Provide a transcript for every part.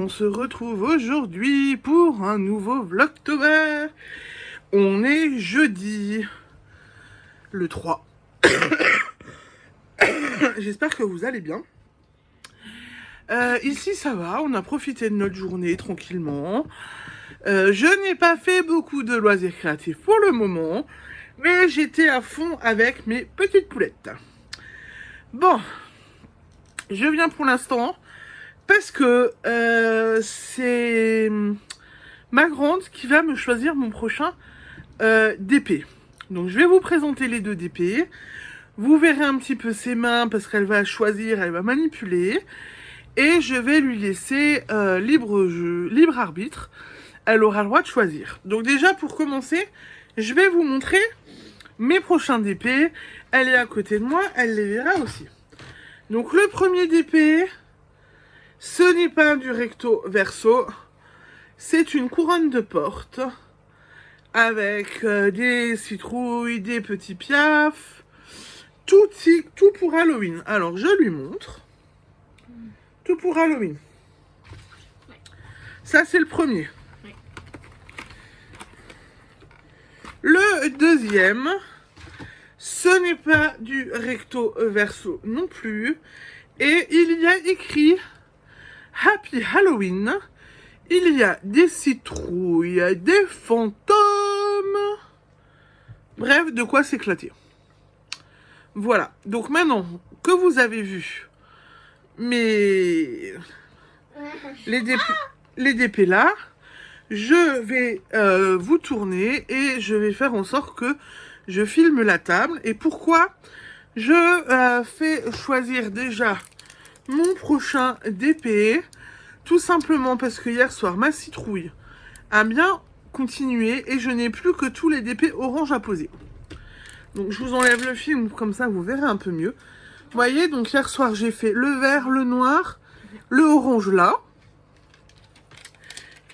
on se retrouve aujourd'hui pour un nouveau Vlogtober. On est jeudi, le 3. J'espère que vous allez bien. Ici ça va, on a profité de notre journée tranquillement. Je n'ai pas fait beaucoup de loisirs créatifs pour le moment, mais j'étais à fond avec mes petites poulettes. Bon, je viens pour l'instant parce que c'est ma grande qui va me choisir mon prochain DP. Donc je vais vous présenter les deux DP. Vous verrez un petit peu ses mains parce qu'elle va choisir, elle va manipuler. Et je vais lui laisser libre arbitre. Elle aura le droit de choisir. Donc déjà pour commencer, je vais vous montrer mes prochains DP. Elle est à côté de moi, elle les verra aussi. Donc le premier DP, ce n'est pas du recto verso, c'est une couronne de porte avec des citrouilles, des petits piafs, tout pour Halloween. Alors je lui montre. Tout pour Halloween. Ça c'est le premier. Le deuxième, ce n'est pas du recto verso non plus. Et il y a écrit Happy Halloween. Il y a des citrouilles, des fantômes. Bref, de quoi s'éclater. Voilà. Donc maintenant que vous avez vu les DP là, je vais vous tourner et je vais faire en sorte que je filme la table. Et pourquoi je fais choisir déjà mon prochain DP? Tout simplement parce que hier soir, ma citrouille a bien continué et je n'ai plus que tous les DP orange à poser. Donc je vous enlève le film, comme ça vous verrez un peu mieux. Vous voyez, donc hier soir j'ai fait le vert, le noir, le orange là.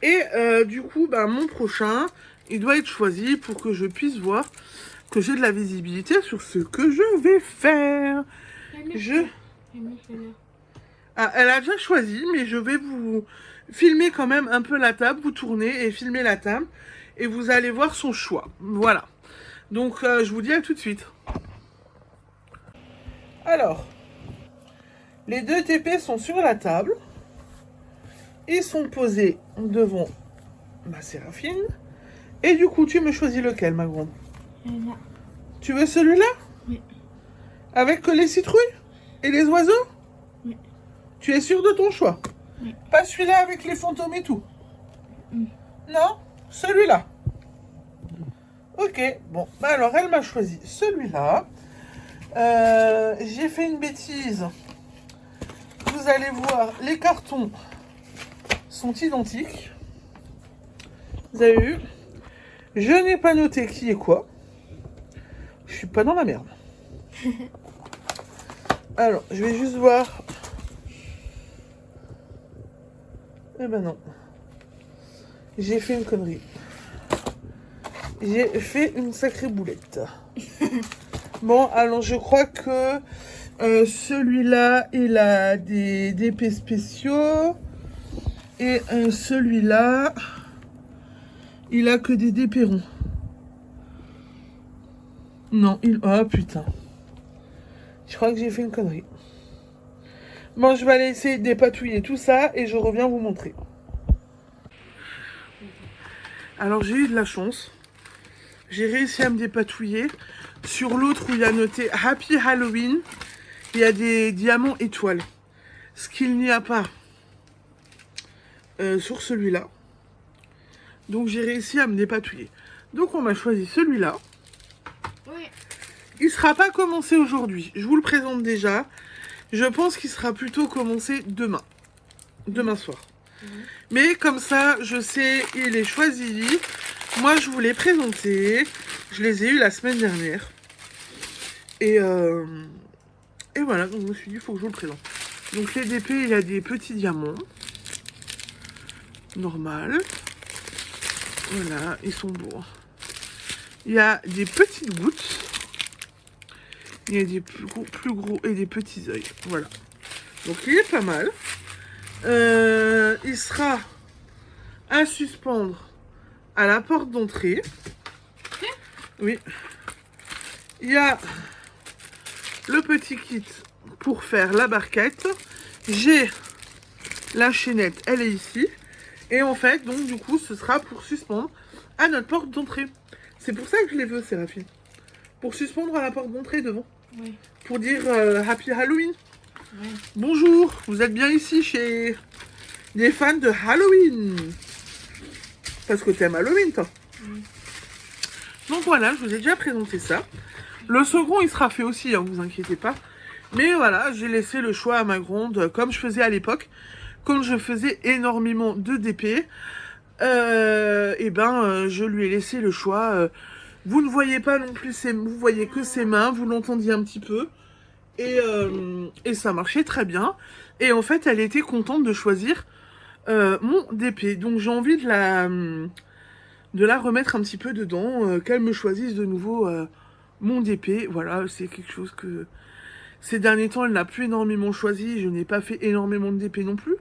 Et du coup, mon prochain, il doit être choisi pour que je puisse voir, que j'ai de la visibilité sur ce que je vais faire. Ah, elle a déjà choisi, mais je vais vous filmer quand même un peu la table, vous tourner et filmer la table. Et vous allez voir son choix. Voilà. Donc, je vous dis à tout de suite. Alors, les deux TP sont sur la table. Ils sont posés devant ma Séraphine. Et du coup, tu me choisis lequel, ma grande? Tu veux celui-là? Oui. Avec que les citrouilles? Et les oiseaux? Oui. Tu es sûr de ton choix? Oui. Pas celui-là avec les fantômes et tout? Oui. Non? Celui-là. Ok, bon. Alors, elle m'a choisi celui-là. J'ai fait une bêtise. Vous allez voir, les cartons sont identiques. Vous avez vu? Je n'ai pas noté qui est quoi. Je suis pas dans la merde. Alors, je vais juste voir. Eh ben non. J'ai fait une connerie. J'ai fait une sacrée boulette. Bon, alors je crois que celui-là, il a des DP spéciaux. Et celui-là, il a que des DP ronds. Non, oh putain. Je crois que j'ai fait une connerie. Bon, je vais aller essayer de dépatouiller tout ça et je reviens vous montrer. Alors, j'ai eu de la chance. J'ai réussi à me dépatouiller. Sur l'autre où il y a noté Happy Halloween, il y a des diamants étoiles. Ce qu'il n'y a pas sur celui-là. Donc, j'ai réussi à me dépatouiller. Donc, on m'a choisi celui-là. Oui. Il ne sera pas commencé aujourd'hui. Je vous le présente déjà. Je pense qu'il sera plutôt commencé demain. Demain soir. Mais comme ça, je sais, il est choisi. Moi, je vous l'ai présenté. Je les ai eus la semaine dernière. Et voilà, donc je me suis dit, il faut que je vous le présente. Donc les DP, il y a des petits diamants. Normal. Voilà, ils sont beaux. Il y a des petites gouttes. Il y a des plus gros et des petits œils. Voilà. Donc il est pas mal. Il sera à suspendre à la porte d'entrée. Oui. Il y a le petit kit pour faire la barquette. J'ai la chaînette, elle est ici. Et en fait, donc du coup, ce sera pour suspendre à notre porte d'entrée. C'est pour ça que je les veux, Séraphine. Pour suspendre à la porte d'entrée devant. Oui. Pour dire Happy Halloween. Oui. Bonjour, vous êtes bien ici chez les fans de Halloween. Parce que t'aimes Halloween, toi. Oui. Donc voilà, je vous ai déjà présenté ça. Le second, il sera fait aussi, hein, vous inquiétez pas. Mais voilà, j'ai laissé le choix à ma grande, comme je faisais à l'époque. Comme je faisais énormément de DP, je lui ai laissé le choix. Vous ne voyez pas non plus vous voyez que ses mains, vous l'entendiez un petit peu. Et ça marchait très bien. Et en fait, elle était contente de choisir mon DP. Donc j'ai envie de la remettre un petit peu dedans, qu'elle me choisisse de nouveau mon DP. Voilà, c'est quelque chose que ces derniers temps, elle n'a plus énormément choisi. Je n'ai pas fait énormément de DP non plus.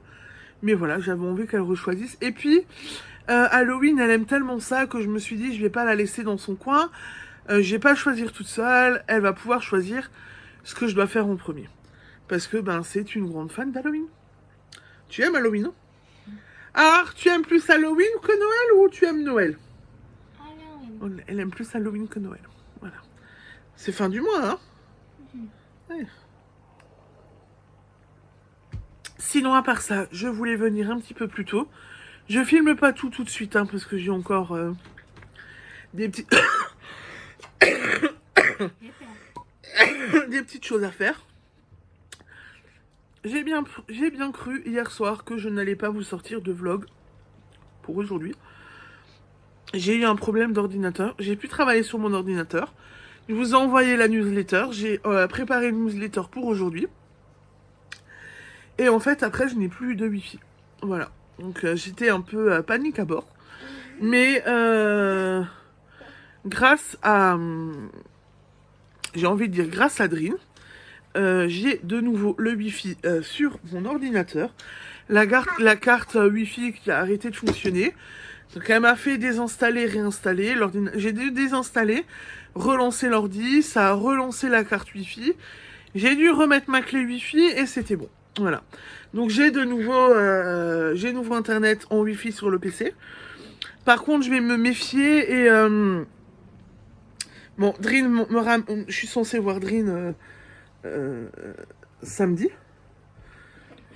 Mais voilà, j'avais envie qu'elle rechoisisse. Et puis, Halloween, elle aime tellement ça que je me suis dit, je vais pas la laisser dans son coin. Je vais pas choisir toute seule. Elle va pouvoir choisir ce que je dois faire en premier. Parce que c'est une grande fan d'Halloween. Tu aimes Halloween, non? Alors, tu aimes plus Halloween que Noël ou tu aimes Noël? Halloween. Elle aime plus Halloween que Noël. Voilà. C'est fin du mois, hein? Ouais. Sinon, à part ça, je voulais venir un petit peu plus tôt. Je filme pas tout de suite, hein, parce que j'ai encore des petits... des petites choses à faire. J'ai bien cru hier soir que je n'allais pas vous sortir de vlog pour aujourd'hui. J'ai eu un problème d'ordinateur. J'ai pu travailler sur mon ordinateur. Je vous ai envoyé la newsletter. J'ai préparé une newsletter pour aujourd'hui. Et en fait, après, je n'ai plus de wifi. Voilà. Donc, j'étais un peu panique à bord. Mais grâce à... j'ai envie de dire grâce à Drin, j'ai de nouveau le wifi sur mon ordinateur. La carte wifi qui a arrêté de fonctionner. Donc, elle m'a fait désinstaller, réinstaller. J'ai dû désinstaller, relancer l'ordi. Ça a relancé la carte wifi. J'ai dû remettre ma clé wifi et c'était bon. Voilà. Donc j'ai de nouveau internet en wifi sur le PC. Par contre, je vais me méfier et bon, Drin je suis censée voir Drin samedi.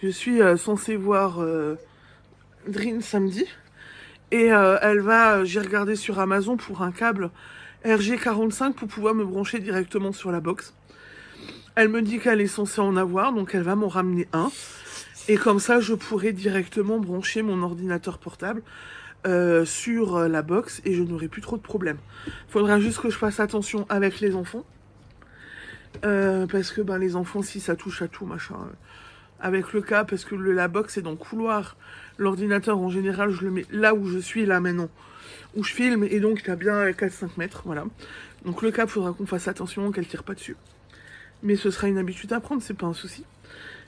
Je suis censée voir Drin samedi. Et j'ai regardé sur Amazon pour un câble RG45 pour pouvoir me brancher directement sur la box. Elle me dit qu'elle est censée en avoir, donc elle va m'en ramener un. Et comme ça, je pourrai directement brancher mon ordinateur portable sur la box et je n'aurai plus trop de problèmes. Faudra juste que je fasse attention avec les enfants. Parce que les enfants, si ça touche à tout, machin... avec le câble, parce que la box est dans le couloir. L'ordinateur, en général, je le mets là où je suis, là, maintenant. Où je filme, et donc, il y a bien 4-5 mètres, voilà. Donc, le câble, faudra qu'on fasse attention, qu'elle tire pas dessus. Mais ce sera une habitude à prendre, c'est pas un souci.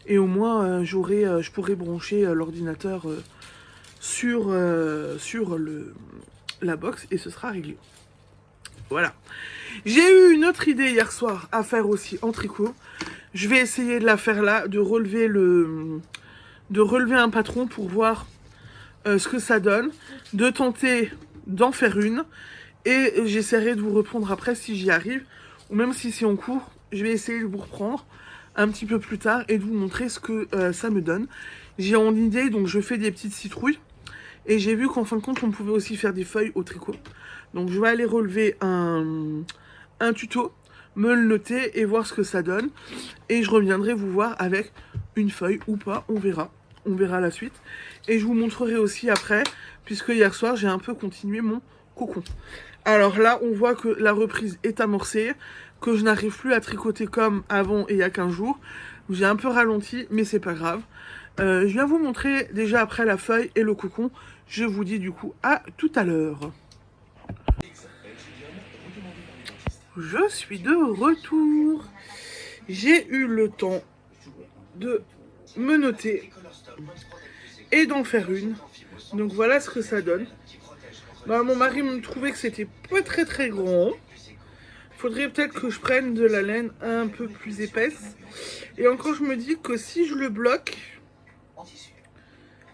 Et au moins, je pourrai brancher l'ordinateur sur la box, et ce sera réglé. Voilà. J'ai eu une autre idée hier soir à faire aussi en tricot. Je vais essayer de la faire là, de relever un patron pour voir ce que ça donne, de tenter d'en faire une, et j'essaierai de vous reprendre après si j'y arrive, ou même si c'est en cours, je vais essayer de vous reprendre un petit peu plus tard et de vous montrer ce que ça me donne. J'ai en idée, donc je fais des petites citrouilles, et j'ai vu qu'en fin de compte, on pouvait aussi faire des feuilles au tricot. Donc je vais aller relever un tuto, me le noter et voir ce que ça donne. Et je reviendrai vous voir avec une feuille ou pas, on verra. On verra la suite. Et je vous montrerai aussi après, puisque hier soir, j'ai un peu continué mon cocon. Alors là, on voit que la reprise est amorcée, que je n'arrive plus à tricoter comme avant et il y a 15 jours. J'ai un peu ralenti, mais c'est pas grave. Je viens vous montrer déjà après la feuille et le cocon. Je vous dis du coup à tout à l'heure. Je suis de retour. J'ai eu le temps de menotter et d'en faire une. Donc voilà ce que ça donne. Bah, mon mari me trouvait que c'était pas très grand. Faudrait peut-être que je prenne de la laine un peu plus épaisse. Et encore je me dis que si je le bloque,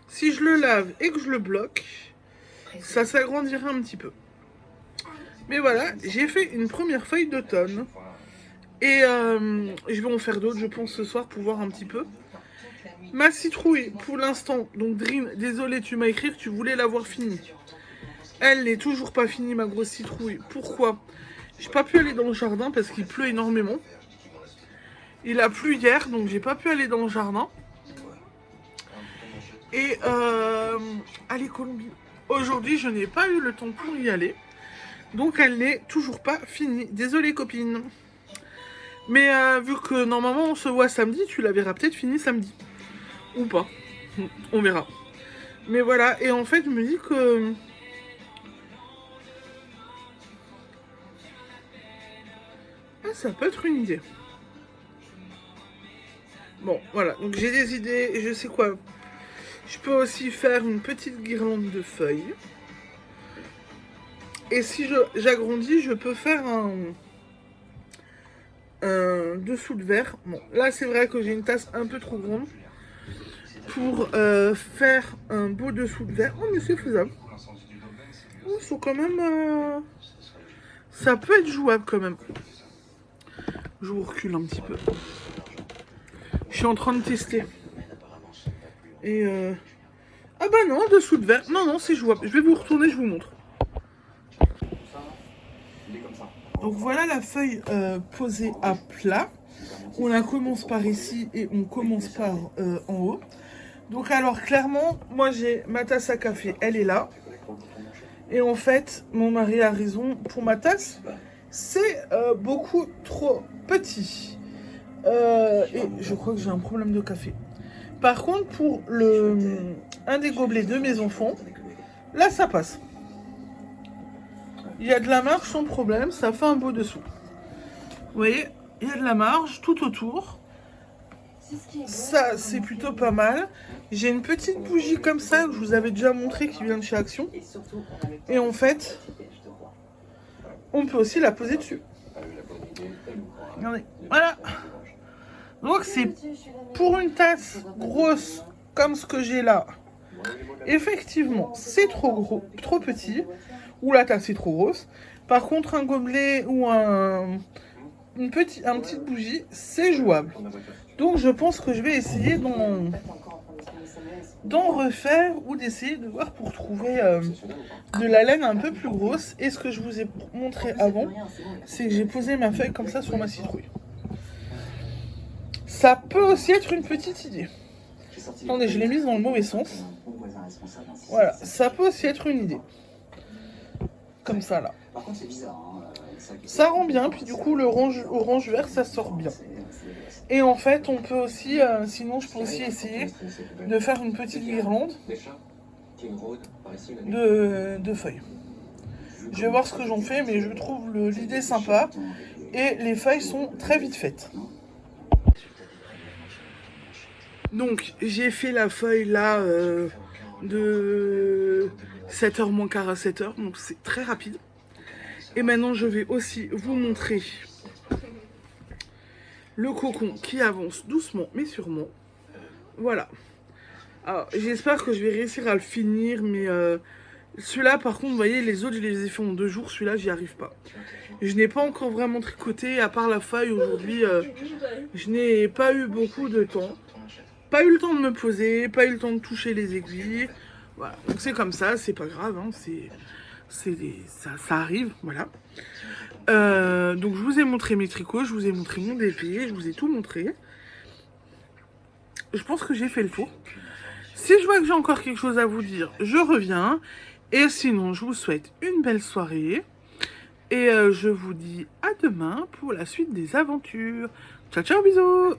si je le lave et que je le bloque, ça s'agrandira un petit peu. Mais voilà, j'ai fait une première feuille d'automne. Et je vais en faire d'autres, je pense, ce soir pour voir un petit peu. Ma citrouille, pour l'instant, donc Dream, désolé, tu m'as écrit que tu voulais l'avoir finie. Elle n'est toujours pas finie, ma grosse citrouille. Pourquoi? J'ai pas pu aller dans le jardin parce qu'il pleut énormément. Il a plu hier, donc j'ai pas pu aller dans le jardin. Et allez, Colombie. Aujourd'hui, je n'ai pas eu le temps pour y aller. Donc elle n'est toujours pas finie. Désolée, copine. Mais vu que normalement on se voit samedi, tu la verras peut-être finie samedi. Ou pas. On verra. Mais voilà, et en fait je me dis que... Ah, ça peut être une idée. Bon, voilà, donc j'ai des idées, et je sais quoi. Je peux aussi faire une petite guirlande de feuilles. Et si j'agrandis, je peux faire un dessous de verre. Bon, là c'est vrai que j'ai une tasse un peu trop grande pour faire un beau dessous de verre. Oh, mais c'est faisable. Oh, c'est quand même... Ça peut être jouable quand même. Je vous recule un petit peu. Je suis en train de tester. Et ah bah non, dessous de verre. Non, non, c'est jouable. Je vais vous retourner, je vous montre. Donc voilà la feuille posée à plat. On la commence par ici et on commence par en haut. Donc alors clairement, moi j'ai ma tasse à café, elle est là. Et en fait, mon mari a raison, pour ma tasse, c'est beaucoup trop petit. Et je crois que j'ai un problème de café. Par contre, pour un des gobelets de mes enfants, là ça passe. Il y a de la marge sans problème, ça fait un beau dessous. Vous voyez, il y a de la marge tout autour. Ça, c'est plutôt pas mal. J'ai une petite bougie comme ça que je vous avais déjà montré qui vient de chez Action. Et en fait, on peut aussi la poser dessus. Regardez, voilà. Donc c'est pour une tasse grosse comme ce que j'ai là. Effectivement, c'est trop gros, trop petit. Ou la tasse est trop grosse. Par contre, un gobelet ou une petite bougie, c'est jouable. Donc je pense que je vais essayer d'en refaire ou d'essayer de voir pour trouver de la laine un peu plus grosse. Et ce que je vous ai montré avant, c'est que j'ai posé ma feuille comme ça sur ma citrouille. Ça peut aussi être une petite idée. Attendez, je l'ai mise dans le mauvais sens. Voilà, ça peut aussi être une idée. Comme ça là. Ça rend bien, puis du coup le orange vert ça sort bien. Et en fait on peut aussi, sinon je peux aussi essayer de faire une petite guirlande de feuilles. Je vais voir ce que j'en fais, mais je trouve l'idée sympa et les feuilles sont très vite faites. Donc j'ai fait la feuille là de 7h moins quart à 7h, donc c'est très rapide. Et maintenant je vais aussi vous montrer le cocon qui avance doucement mais sûrement. Voilà. Alors j'espère que je vais réussir à le finir, mais celui-là par contre, vous voyez, les autres je les ai fait en 2 jours, celui-là j'y arrive pas. Je n'ai pas encore vraiment tricoté, à part la feuille aujourd'hui, je n'ai pas eu beaucoup de temps. Pas eu le temps de me poser, pas eu le temps de toucher les aiguilles. Voilà, donc c'est comme ça, c'est pas grave, hein, ça arrive, voilà. Donc je vous ai montré mes tricots, je vous ai montré mon défilé, je vous ai tout montré. Je pense que j'ai fait le tour. Si je vois que j'ai encore quelque chose à vous dire, je reviens. Et sinon, je vous souhaite une belle soirée. Et je vous dis à demain pour la suite des aventures. Ciao, ciao, bisous!